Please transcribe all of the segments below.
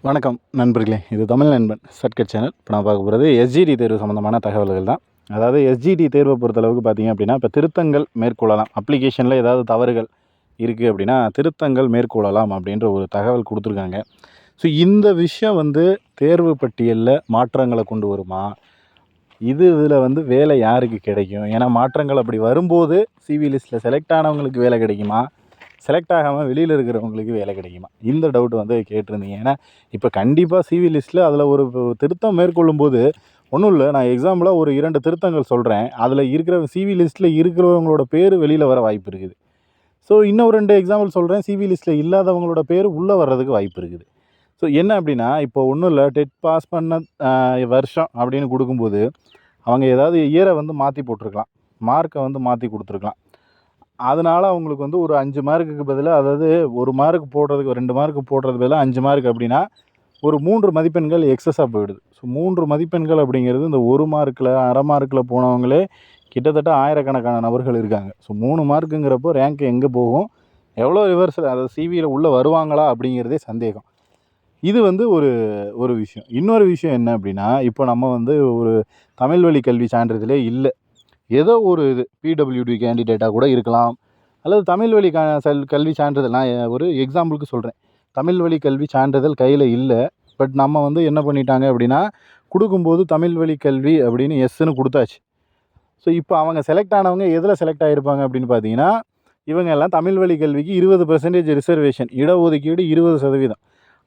வணக்கம் நண்பர்களே, இது தமிழ் நண்பன் ஷார்ட்கட் சேனல். இப்போ நான் பார்க்க போகிறது எஸ்ஜிடி தேர்வு சம்மந்தமான தகவல்கள் தான். அதாவது எஸ்ஜிடி தேர்வை பொறுத்தளவுக்கு பார்த்தீங்க அப்படின்னா, இப்போ திருத்தங்கள் மேற்கொள்ளலாம். அப்ளிகேஷனில் ஏதாவது தவறுகள் இருக்குது அப்படின்னா திருத்தங்கள் மேற்கொள்ளலாம் அப்படின்ற ஒரு தகவல் கொடுத்துருக்காங்க. ஸோ இந்த விஷயம் தேர்வு பட்டியலில் மாற்றங்களை கொண்டு வருமா? இதில் வேலை யாருக்கு கிடைக்கும்? ஏன்னா மாற்றங்கள் அப்படி வரும்போது சிவி லிஸ்ட்டில் செலக்ட் ஆனவங்களுக்கு வேலை கிடைக்குமா? செலக்ட் ஆகாமல் வெளியில் இருக்கிறவங்களுக்கு வேலை கிடைக்குமா? இந்த டவுட் கேட்டிருந்தீங்க. ஏன்னா இப்போ கண்டிப்பாக சிவி லிஸ்ட்டில் அதில் ஒரு திருத்தம் மேற்கொள்ளும்போது ஒன்றும் இல்லை. நான் எக்ஸாம்பிளாக ஒரு 2 திருத்தங்கள் சொல்கிறேன். அதில் இருக்கிற சிவி லிஸ்ட்டில் இருக்கிறவங்களோட பேர் வெளியில் வர வாய்ப்பு இருக்குது. ஸோ இன்னும் 2 எக்ஸாம்பிள் சொல்கிறேன். சிவி லிஸ்ட்டில் இல்லாதவங்களோட பேர் உள்ளே வர்றதுக்கு வாய்ப்பு இருக்குது. ஸோ என்ன அப்படின்னா, இப்போ ஒன்றும் இல்லை, டெட் பாஸ் பண்ண வருஷம் அப்படின்னு கொடுக்கும்போது அவங்க ஏதாவது இயரை மாற்றி போட்டிருக்கலாம், மார்க்கை மாற்றி கொடுத்துருக்கலாம். அதனால் அவங்களுக்கு ஒரு 5 மார்க்குக்கு பதிலாக, அதாவது 1 மார்க் போடுறதுக்கு 2 மார்க் போடுறது பதிலாக 5 மார்க் அப்படின்னா ஒரு 3 மதிப்பெண்கள் எக்ஸஸாக போயிடுது. ஸோ 3 மதிப்பெண்கள் அப்படிங்கிறது இந்த 1 மார்க்கில் அரை மார்க்கில் போனவங்களே கிட்டத்தட்ட ஆயிரக்கணக்கான நபர்கள் இருக்காங்க. ஸோ 3 மார்க்குங்கிறப்போ ரேங்க் எங்கே போகும், எவ்வளோ ரிவர்ஸில் அதாவது சிவியில் உள்ளே வருவாங்களா அப்படிங்கிறதே சந்தேகம். இது ஒரு ஒரு விஷயம். இன்னொரு விஷயம் என்ன அப்படின்னா, இப்போ நம்ம ஒரு தமிழ் வழி கல்வி சான்றிதழே இல்லை, ஏதோ ஒரு இது பிடபிள்யூடி கேண்டிடேட்டாக கூட இருக்கலாம், அல்லது தமிழ் வழி கல்வி சான்றிதழ். நான் ஒரு எக்ஸாம்பிளுக்கு சொல்கிறேன். தமிழ் வழி கல்வி சான்றிதழ் கையில் இல்லை. பட் நம்ம என்ன பண்ணிட்டாங்க அப்படின்னா, கொடுக்கும்போது தமிழ் வழி கல்வி அப்படின்னு எஸ்ன்னு கொடுத்தாச்சு. ஸோ இப்போ அவங்க செலக்ட் ஆனவங்க எதில் செலக்ட் ஆகிருப்பாங்க அப்படின்னு பார்த்தீங்கன்னா, இவங்க எல்லாம் தமிழ் வழி கல்விக்கு 20% ரிசர்வேஷன், இடஒதுக்கீடு 20%.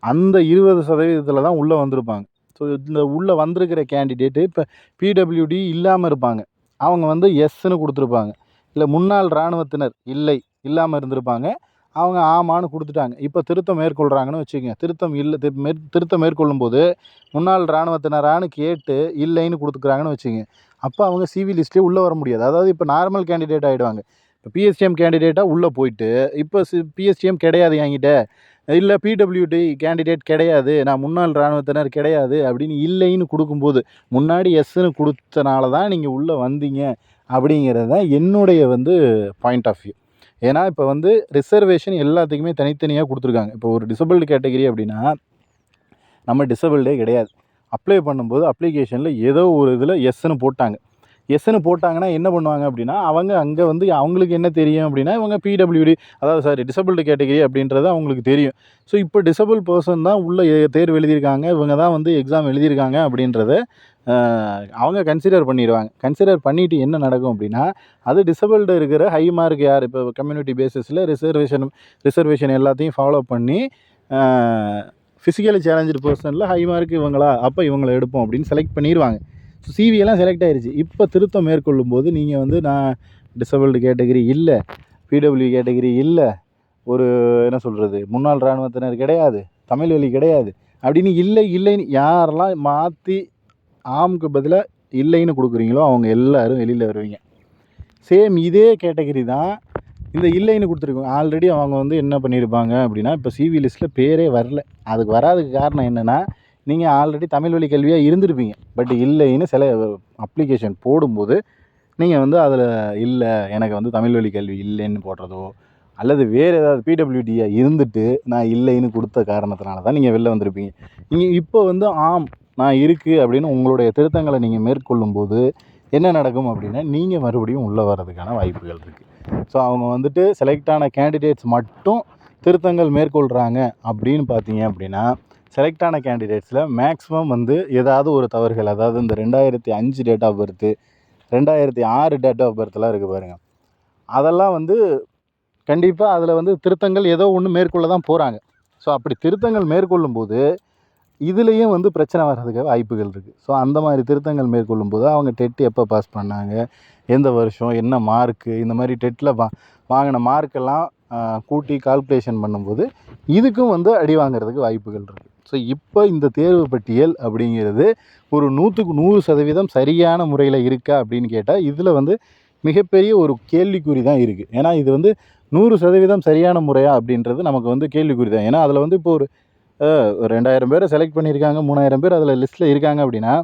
அந்த 20%த்தில் தான் உள்ளே வந்திருப்பாங்க. ஸோ இந்த உள்ளே வந்திருக்கிற கேண்டிடேட்டு இப்போ பிடபிள்யூடி இல்லாமல் இருப்பாங்க. அவங்க எஸ்ன்னு கொடுத்துருப்பாங்க. இல்லை முன்னாள் இராணுவத்தினர் இல்லை, இல்லாமல் இருந்திருப்பாங்க. அவங்க ஆமான்னு கொடுத்துட்டாங்க. இப்போ திருத்தம் மேற்கொள்கிறாங்கன்னு வச்சுக்கோங்க. திருத்தம் மேற்கொள்ளும்போது முன்னாள் இராணுவத்தினரான்னு கேட்டு இல்லைன்னு கொடுத்துக்கிறாங்கன்னு வச்சுக்கோங்க. அப்போ அவங்க சிவி லிஸ்ட்லேயே உள்ளே வர முடியாது. அதாவது இப்போ நார்மல் கேண்டிடேட் ஆகிடுவாங்க. இப்போ பிஎஸ்டிஎம் கேண்டிடேட்டாக உள்ளே போயிட்டு, இப்போ பிஎஸ்டிஎம் கிடையாது என்கிட்ட, இல்லை பிடபிள்யூடி கேண்டிடேட் கிடையாது, நான் முன்னாள் இராணுவத்தினர் கிடையாது அப்படின்னு இல்லைன்னு கொடுக்கும்போது, முன்னாடி எஸ்ன்னு கொடுத்தனால தான் நீங்கள் உள்ளே வந்தீங்க அப்படிங்கிறது தான் என்னுடைய பாயிண்ட் ஆஃப் வியூ. ஏன்னா இப்போ ரிசர்வேஷன் எல்லாத்துக்குமே தனித்தனியாக கொடுத்துருக்காங்க. இப்போ ஒரு டிசபிள்டு கேட்டகரி அப்படின்னா நம்ம டிசபிள்டே கிடையாது. அப்ளை பண்ணும்போது அப்ளிகேஷனில் ஏதோ ஒரு இதில் எஸ்ன்னு போட்டாங்க. எஸ்ன்னு போட்டாங்கன்னா என்ன பண்ணுவாங்க அப்படின்னா, அவங்க அங்கே அவங்களுக்கு என்ன தெரியும் அப்படின்னா, இவங்க பிடபிள்யூடி, அதாவது டிசபிள்டு கேட்டகரி அப்படின்றது அவங்களுக்கு தெரியும். ஸோ இப்போ டிசபிள் பர்சன் தான் உள்ள தேர்வு எழுதியிருக்காங்க, இவங்க தான் எக்ஸாம் எழுதியிருக்காங்க அப்படின்றத அவங்க கன்சிடர் பண்ணிடுவாங்க. கன்சிடர் பண்ணிவிட்டு என்ன நடக்கும் அப்படின்னா, அது டிசபிள்டு இருக்கிற ஹை மார்க் யார், இப்போ கம்யூனிட்டி பேசிஸில் ரிசர்வேஷன் எல்லாத்தையும் ஃபாலோ பண்ணி ஃபிசிக்கலி சேலஞ்சு பர்சனில் ஹை மார்க் இவங்களா, அப்போ இவங்களை எடுப்போம் அப்படின்னு செலக்ட் பண்ணிடுவாங்க. ஸோ சிவியெல்லாம் செலக்ட் ஆகிடுச்சு. இப்போ திருத்தம் மேற்கொள்ளும்போது நீங்கள் நான் டிசபிள்டு கேட்டகரி இல்லை, பிடபிள்யூ கேட்டகரி இல்லை, ஒரு என்ன சொல்கிறது, முன்னாள் இராணுவத்தினர் கிடையாது, தமிழ் வழி கிடையாது அப்படின்னு இல்லைன்னு யாரெல்லாம் மாற்றி ஆமுக்கு பதிலாக இல்லைன்னு கொடுக்குறீங்களோ அவங்க எல்லோரும் வெளியில் வருவீங்க. சேம் இதே கேட்டகரி தான் இந்த இல்லைன்னு கொடுத்துருக்கோங்க. ஆல்ரெடி அவங்க என்ன பண்ணியிருப்பாங்க அப்படின்னா, இப்போ சிவி லிஸ்ட்டில் பேரே வரல. அதுக்கு வராதுக்கு காரணம் என்னென்னா, நீங்கள் ஆல்ரெடி தமிழ் வழி கல்வியாக இருந்திருப்பீங்க. பட் இல்லைன்னு சில அப்ளிகேஷன் போடும்போது நீங்கள் அதில் இல்லை, எனக்கு தமிழ் வழி கல்வி இல்லைன்னு போடுறதோ, அல்லது வேறு ஏதாவது பிடபிள்யூடியாக இருந்துட்டு நான் இல்லைன்னு கொடுத்த காரணத்தினால தான் நீங்கள் வெளில வந்திருப்பீங்க. நீங்கள் இப்போ ஆம் நான் இருக்குது அப்படின்னு உங்களுடைய திருத்தங்களை நீங்கள் மேற்கொள்ளும்போது என்ன நடக்கும் அப்படின்னா, நீங்கள் மறுபடியும் உள்ளே வர்றதுக்கான வாய்ப்புகள் இருக்குது. ஸோ அவங்க செலக்ட் ஆன கேண்டிடேட்ஸ் மட்டும் திருத்தங்கள் மேற்கொள்கிறாங்க அப்படின்னு பார்த்தீங்க அப்படின்னா, செலக்ட் ஆன கேண்டிடேட்ஸில் மேக்ஸிமம் ஏதாவது ஒரு தவறுகள், அதாவது இந்த 2005 date of birth, 2006 date of பர்த்லாம் இருக்குது பாருங்கள், அதெல்லாம் கண்டிப்பாக அதில் திருத்தங்கள் ஏதோ ஒன்று மேற்கொள்ள தான் போகிறாங்க. ஸோ அப்படி திருத்தங்கள் மேற்கொள்ளும்போது இதுலேயும் பிரச்சனை வர்றதுக்கு வாய்ப்புகள் இருக்குது. ஸோ அந்த மாதிரி திருத்தங்கள் மேற்கொள்ளும்போது அவங்க டெட் எப்போ பாஸ் பண்ணாங்க, எந்த வருஷம், என்ன மார்க்கு, இந்த மாதிரி டெட்டில் வாங்கின மார்க்கெல்லாம் கூட்டி கால்குலேஷன் பண்ணும்போது இதுக்கும் அடி வாங்கிறதுக்கு வாய்ப்புகள் இருக்குது. ஸோ இப்போ இந்த தேர்வு பட்டியல் அப்படிங்கிறது ஒரு 100க்கு 100% சரியான முறையில் இருக்கா அப்படின்னு கேட்டால் இதில் மிகப்பெரிய ஒரு கேள்விக்குறி தான் இருக்குது. ஏன்னா இது 100% சரியான முறையா அப்படின்றது நமக்கு கேள்விக்குறி தான். ஏன்னா அதில் இப்போ ஒரு 2000 பேரை செலக்ட் பண்ணியிருக்காங்க, 3000 பேர் அதில் லிஸ்ட்டில் இருக்காங்க அப்படின்னா,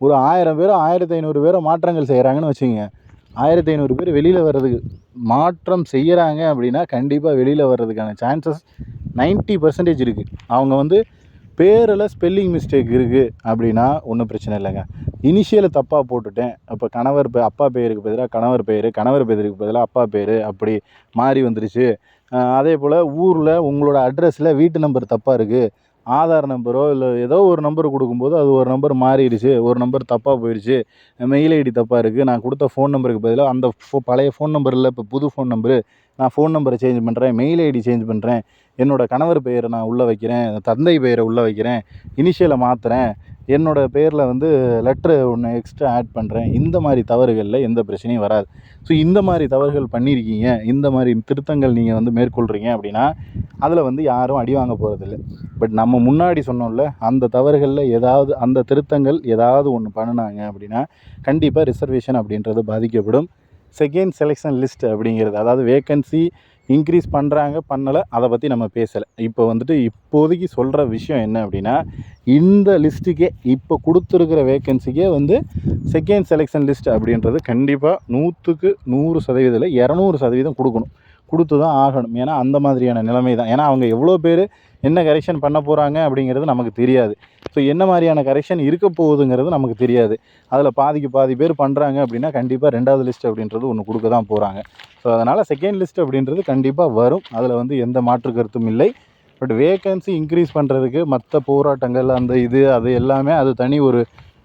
ஒரு 1000 பேரோ 1500 பேரோ மாற்றங்கள் செய்கிறாங்கன்னு வச்சுக்கோங்க. 1500 பேர் வெளியில் வர்றதுக்கு மாற்றம் செய்கிறாங்க அப்படின்னா கண்டிப்பாக வெளியில் வர்றதுக்கான சான்சஸ் 90% இருக்குது. அவங்க பேரில் ஸ்பெல்லிங் மிஸ்டேக் இருக்குது அப்படின்னா ஒன்றும் பிரச்சனை இல்லைங்க. இனிஷியலை தப்பாக போட்டுட்டேன், அப்போ அப்பா பேருக்கு பதிலாக கணவர் பேருக்கு பதிலாக அப்பா பேர் அப்படி மாறி வந்துருச்சு. அதே போல் ஊரில் உங்களோட அட்ரஸில் வீட்டு நம்பர் தப்பாக இருக்குது, ஆதார் நம்பரோ இல்லை ஏதோ ஒரு நம்பர் கொடுக்கும்போது அது ஒரு நம்பர் மாறிடுச்சு, ஒரு நம்பர் தப்பாக போயிடுச்சு, மெயில் ஐடி தப்பாக இருக்குது, நான் கொடுத்த ஃபோன் நம்பருக்கு பதிலாக அந்த பழைய ஃபோன் நம்பர் இல்லை, இப்போ புது ஃபோன் நம்பரு, நான் ஃபோன் நம்பரை சேஞ்ச் பண்ணுறேன், மெயில் ஐடி சேஞ்ச் பண்ணுறேன், என்னோடய கணவர் பெயரை நான் உள்ளே வைக்கிறேன், தந்தை பெயரை உள்ளே வைக்கிறேன், இனிஷியலை மாற்றுறேன், என்னோடய பேரில் வந்து லெட்ரு ஒன்று எக்ஸ்ட்ரா ஆட் பண்ணுறேன், இந்த மாதிரி தவறுகளில் எந்த பிரச்சனையும் வராது. ஸோ இந்த மாதிரி தவறுகள் பண்ணியிருக்கீங்க, இந்த மாதிரி திருத்தங்கள் நீங்கள் வந்து மேற்கொள்கிறீங்க அப்படின்னா அதில் வந்து யாரும் அடி வாங்க போகிறதில்ல. பட் நம்ம முன்னாடி சொன்னோம்ல, அந்த தவறுகளில் ஏதாவது அந்த திருத்தங்கள் ஏதாவது ஒன்று பண்ணினாங்க அப்படின்னா கண்டிப்பாக ரிசர்வேஷன் அப்படின்றது பாதிக்கப்படும். செகண்ட் செலெக்ஷன் லிஸ்ட் அப்படிங்கிறது, அதாவது வேக்கன்சி இன்க்ரீஸ் பண்ணுறாங்க பண்ணலை அதை பற்றி நம்ம பேசலை. இப்போ வந்துட்டு இப்போதைக்கு சொல்கிற விஷயம் என்ன அப்படின்னா, இந்த லிஸ்ட்டுக்கே இப்போ கொடுத்துருக்கிற வேக்கன்சிக்கே வந்து செகண்ட் செலெக்ஷன் லிஸ்ட் அப்படின்றது கண்டிப்பாக 100க்கு 100% 200% கொடுக்கணும், கொடுத்து தான் ஆகணும். ஏன்னா அந்த மாதிரியான நிலைமை தான். ஏன்னா அவங்க எவ்வளோ பேர் என்ன கரெக்ஷன் பண்ண போகிறாங்க அப்படிங்கிறது நமக்கு தெரியாது. ஸோ என்ன மாதிரியான கரெக்ஷன் இருக்க போகுதுங்கிறது நமக்கு தெரியாது. அதில் பாதி பேர் பண்ணுறாங்க அப்படின்னா கண்டிப்பாக 2வது லிஸ்ட் அப்படின்றது ஒன்று கொடுக்க தான் போகிறாங்க. ஸோ அதனால் செகண்ட் லிஸ்ட் அப்படின்றது கண்டிப்பாக வரும், அதில் வந்து எந்த மாற்று கருத்தும் இல்லை. பட் வேக்கன்சி இன்க்ரீஸ் பண்ணுறதுக்கு மற்ற போராட்டங்கள் அது எல்லாமே அது தனி ஒரு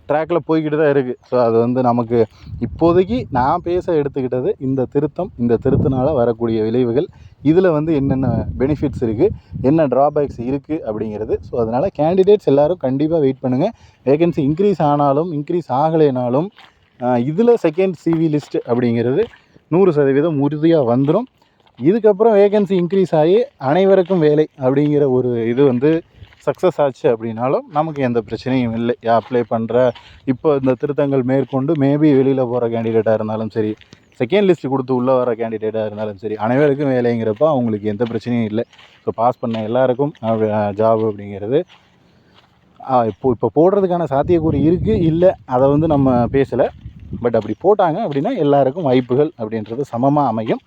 ட்ராக்கில் போய்கிட்டு தான் இருக்குது. ஸோ அது வந்து நமக்கு இப்போதைக்கு நான் பேச எடுத்துக்கிட்டது இந்த திருத்தனால் வரக்கூடிய விளைவுகள், இதில் வந்து என்னென்ன பெனிஃபிட்ஸ் இருக்குது, என்ன ட்ராபேக்ஸ் இருக்குது அப்படிங்கிறது. ஸோ அதனால் கேண்டிடேட்ஸ் எல்லோரும் கண்டிப்பாக வெயிட் பண்ணுங்கள். வேகன்சி இன்க்ரீஸ் ஆனாலும் இன்க்ரீஸ் ஆகலைனாலும் இதில் செகண்ட் சிவி லிஸ்ட் அப்படிங்கிறது 100% உறுதியாக வந்துடும். இதுக்கப்புறம் வேகன்சி இன்க்ரீஸ் ஆகி அனைவருக்கும் வேலை அப்படிங்கிற ஒரு இது வந்து சக்ஸஸ் ஆச்சு அப்படின்னாலும் நமக்கு எந்த பிரச்சனையும் இல்லை. அப்ளை பண்ணுற இப்போ இந்த திருத்தங்கள் மேற்கொண்டு மேபி வெளியில் போகிற கேண்டிடேட்டாக இருந்தாலும் சரி, செகண்ட் லிஸ்ட் கொடுத்து உள்ளே வர கேண்டிடேட்டாக இருந்தாலும் சரி, அனைவருக்கும் வேலைங்கிறப்ப அவங்களுக்கு எந்த பிரச்சனையும் இல்லை. ஸோ பாஸ் பண்ண எல்லாருக்கும் ஜாப் அப்படிங்கிறது இப்போ போடுறதுக்கான சாத்தியக்கூறு இருக்குது, இல்லை அதை வந்து நம்ம பேசலை. பட் அப்படி போட்டாங்க அப்படின்னா எல்லாருக்கும் வாய்ப்புகள் அப்படின்றது சமமாக அமையும்.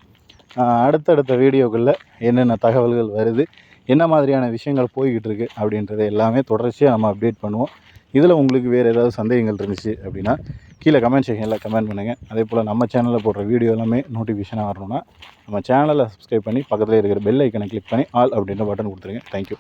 அடுத்தடுத்த வீடியோக்களில் என்னென்ன தகவல்கள் வருது, என்ன மாதிரியான விஷயங்கள் போய்கிட்டு இருக்குது அப்படின்றத எல்லாமே தொடர்ச்சியாக நம்ம அப்டேட் பண்ணுவோம். இதில் உங்களுக்கு வேறு ஏதாவது சந்தேகங்கள் இருந்துச்சு அப்படின்னா கீழே கமெண்ட் செக்ஷனில் கமெண்ட் பண்ணுங்கள். அதே போல் நம்ம சேனலில் போடுற வீடியோ எல்லாமே நோட்டிஃபிகேஷனாக வரணும்னா நம்ம சேனலை சப்ஸ்கிரைப் பண்ணி பக்கத்தில் இருக்கிற பெல் ஐக்கனை கிளிக் பண்ணி ஆல் அப்படின்ற பட்டன் கொடுத்துருங்க. தேங்க்யூ.